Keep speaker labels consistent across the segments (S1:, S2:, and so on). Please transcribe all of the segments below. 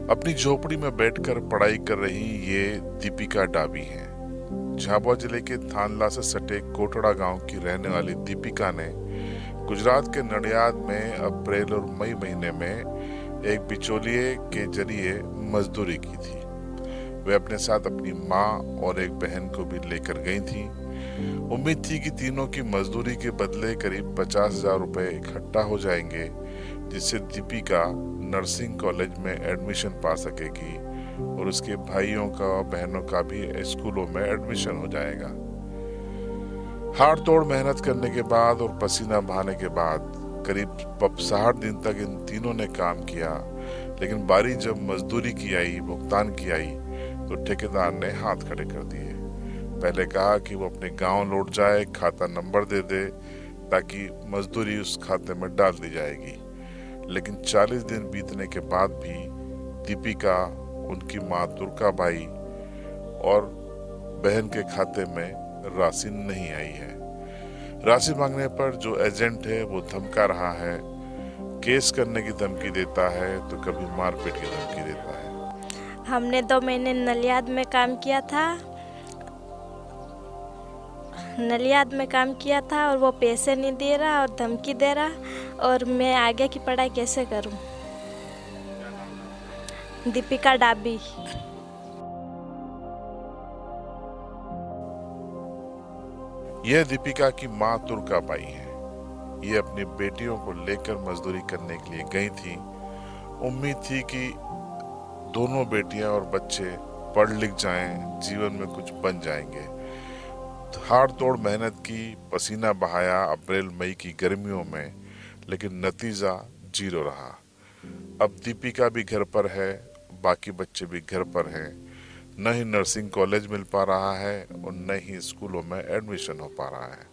S1: अपनी झोपड़ी में बैठकर पढ़ाई कर रही ये दीपिका डाबी हैं। झाबुआ जिले के थानला से सटे कोटड़ा गांव की रहने वाली दीपिका ने गुजरात के नडियाद में अप्रैल और मई महीने में एक बिचौलिए के जरिए मजदूरी की थी। वे अपने साथ अपनी माँ और एक बहन को भी लेकर गई थी। उम्मीद थी कि तीनों की मजदूरी के बदले करीब 50,000 रुपए इकट्ठा हो जाएंगे, जिससे दीपिका नर्सिंग कॉलेज में एडमिशन पा सकेगी और उसके भाइयों का और बहनों का भी स्कूलों में एडमिशन हो जाएगा। हाड़ तोड़ मेहनत करने के बाद और पसीना बहाने के बाद करीब 60 दिन तक इन तीनों ने काम किया, लेकिन बारी जब मजदूरी की आई, भुगतान की आई, तो ठेकेदार ने हाथ खड़े कर दिए। पहले कहा कि वो अपने गांव लौट जाए, खाता नंबर दे दे ताकि मजदूरी उस खाते में डाल दी जाएगी। लेकिन 40 दिन बीतने के बाद भी दीपिका, उनकी माँ दुर्गाबाई और बहन के खाते में राशि नहीं आई है। राशि मांगने पर जो एजेंट है वो धमका रहा है, केस करने की धमकी देता है तो कभी मारपीट की धमकी देता है।
S2: हमने 2 महीने नलियाद में काम किया था और वो पैसे नहीं दे रहा और धमकी दे रहा, और मैं आगे की पढ़ाई कैसे करूं। दीपिका डाबी।
S1: यह दीपिका की माँ दुर्गाबाई है। ये अपनी बेटियों को लेकर मजदूरी करने के लिए गई थी। उम्मीद थी कि दोनों बेटियां और बच्चे पढ़ लिख जाएं, जीवन में कुछ बन जाएंगे। हाड़ तोड़ मेहनत की, पसीना बहाया अप्रैल मई की गर्मियों में, लेकिन नतीजा 0 रहा। अब दीपिका भी घर पर है, बाकी बच्चे भी घर पर हैं। न ही नर्सिंग कॉलेज मिल पा रहा है और न ही स्कूलों में एडमिशन हो पा रहा है।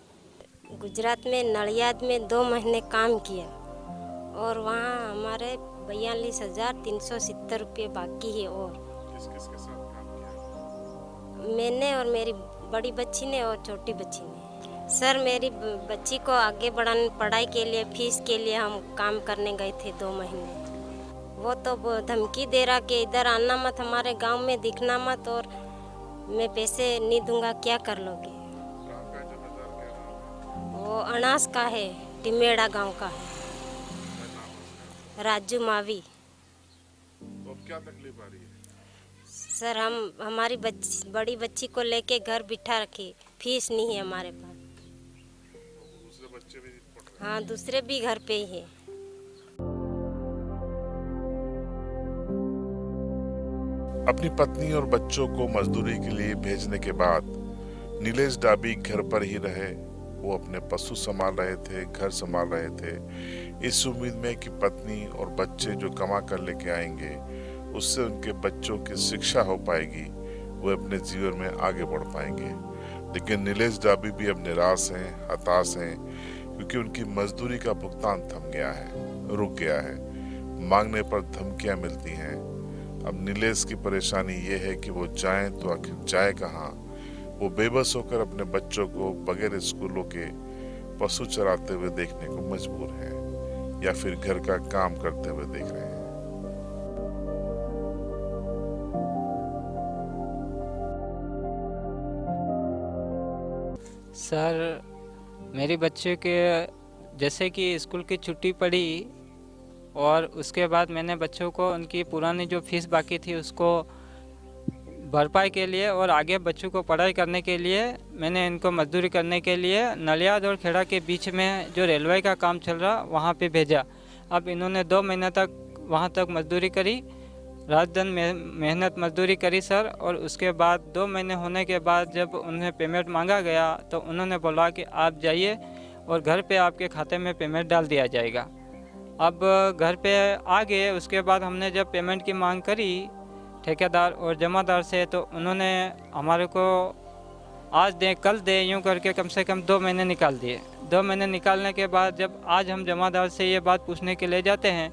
S3: गुजरात में नडियाद में 2 महीने काम किया और वहाँ हमारे 42,370 रुपये बाकी है। और
S1: किसके साथ काम किया?
S3: मैंने और मेरी बड़ी बच्ची ने और छोटी बच्ची ने। सर, मेरी बच्ची को आगे बढ़ाने, पढ़ाई के लिए, फीस के लिए हम काम करने गए थे 2 महीने। वो तो धमकी दे रहा कि इधर आना मत, हमारे गांव में दिखना मत, और मैं पैसे नहीं दूंगा, क्या कर लोगे। वो अनास का है, टिमेड़ा गांव का है, राजू मावी।
S1: तो अब क्या तकलीफ आ रही है?
S3: सर, हम हमारी बड़ी बच्ची को लेके घर बिठा रखे, फीस नहीं है हमारे पास।
S1: दूसरे बच्चे भी पढ़ रहे हैं?
S3: हाँ, दूसरे भी घर पे ही है।
S1: अपनी पत्नी और बच्चों को मजदूरी के लिए भेजने के बाद नीलेश डाबी घर पर ही रहे। वो अपने पशु संभाल रहे थे, घर संभाल रहे थे, इस उम्मीद में कि पत्नी और बच्चे जो कमा कर लेके आएंगे उससे उनके बच्चों की शिक्षा हो पाएगी, वो अपने जीवन में आगे बढ़ पाएंगे। लेकिन नीलेश डाबी भी अब निराश हैं, हताश हैं, क्योंकि उनकी मजदूरी का भुगतान थम गया है, रुक गया है। मांगने पर धमकियां मिलती हैं। अब नीलेश की परेशानी ये है कि वो जाएं तो आखिर जाए कहाँ। वो बेबस होकर अपने बच्चों को बगैर स्कूलों के पशु चराते हुए देखने को मजबूर हैं, या फिर घर का काम करते हुए देख रहे हैं।
S4: सर, मेरी बच्चे के जैसे कि स्कूल की छुट्टी पड़ी और उसके बाद मैंने बच्चों को उनकी पुरानी जो फीस बाकी थी उसको भरपाई के लिए और आगे बच्चों को पढ़ाई करने के लिए मैंने इनको मजदूरी करने के लिए नलियाद और खेड़ा के बीच में जो रेलवे का काम चल रहा वहाँ पे भेजा। अब इन्होंने 2 महीने तक वहाँ तक मजदूरी करी, रात दिन मेहनत मजदूरी करी सर। और उसके बाद 2 महीने होने के बाद जब उन्हें पेमेंट मांगा गया तो उन्होंने बोला कि आप जाइए और घर पे आपके खाते में पेमेंट डाल दिया जाएगा। अब घर पे आ गए। उसके बाद हमने जब पेमेंट की मांग करी ठेकेदार और जमादार से, तो उन्होंने हमारे को आज दे कल दे यूँ करके कम से कम 2 महीने निकाल दिए। 2 महीने निकालने के बाद जब आज हम जमादार से ये बात पूछने के ले जाते हैं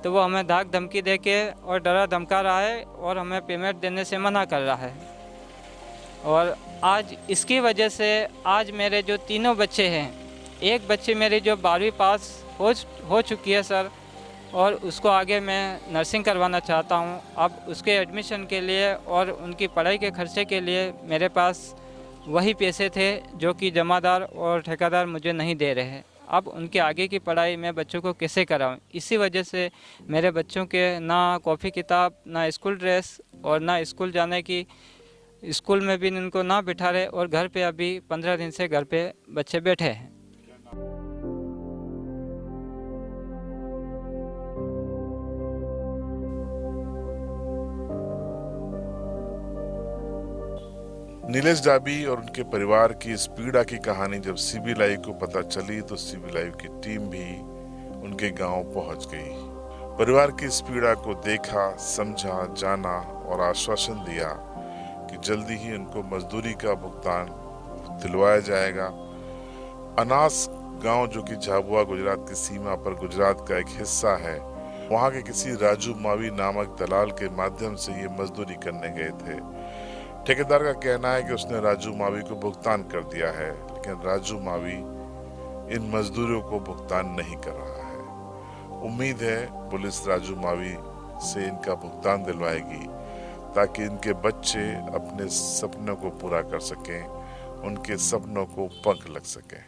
S4: तो वो हमें धाक धमकी दे के और डरा धमका रहा है और हमें पेमेंट देने से मना कर रहा है। और आज इसकी वजह से आज मेरे जो तीनों बच्चे हैं, एक बच्ची मेरी जो 12वीं पास हो चुकी है सर, और उसको आगे मैं नर्सिंग करवाना चाहता हूँ। अब उसके एडमिशन के लिए और उनकी पढ़ाई के खर्चे के लिए मेरे पास वही पैसे थे जो कि जमादार और ठेकेदार मुझे नहीं दे रहे हैं। अब उनके आगे की पढ़ाई मैं बच्चों को कैसे कराऊं? इसी वजह से मेरे बच्चों के ना कॉपी किताब, ना स्कूल ड्रेस और ना स्कूल जाने की, स्कूल में भी इनको ना बिठा रहे और घर पे अभी 15 दिन से घर पे बच्चे बैठे हैं।
S1: नीलेश डाबी और उनके परिवार की इस पीड़ा की कहानी जब सीबी लाइव को पता चली तो सीबी लाइव की टीम भी उनके गांव पहुंच गई। परिवार की इस पीड़ा को देखा, समझा, जाना और आश्वासन दिया कि जल्दी ही उनको मजदूरी का भुगतान दिलवाया जाएगा। अनास गांव जो कि झाबुआ गुजरात की सीमा पर गुजरात का एक हिस्सा है, वहां के किसी राजू मावी नामक दलाल के माध्यम से ये मजदूरी करने गए थे। ठेकेदार का कहना है कि उसने राजू मावी को भुगतान कर दिया है, लेकिन राजू मावी इन मजदूरों को भुगतान नहीं कर रहा है। उम्मीद है पुलिस राजू मावी से इनका भुगतान दिलवाएगी ताकि इनके बच्चे अपने सपनों को पूरा कर सकें, उनके सपनों को पंख लग सकें।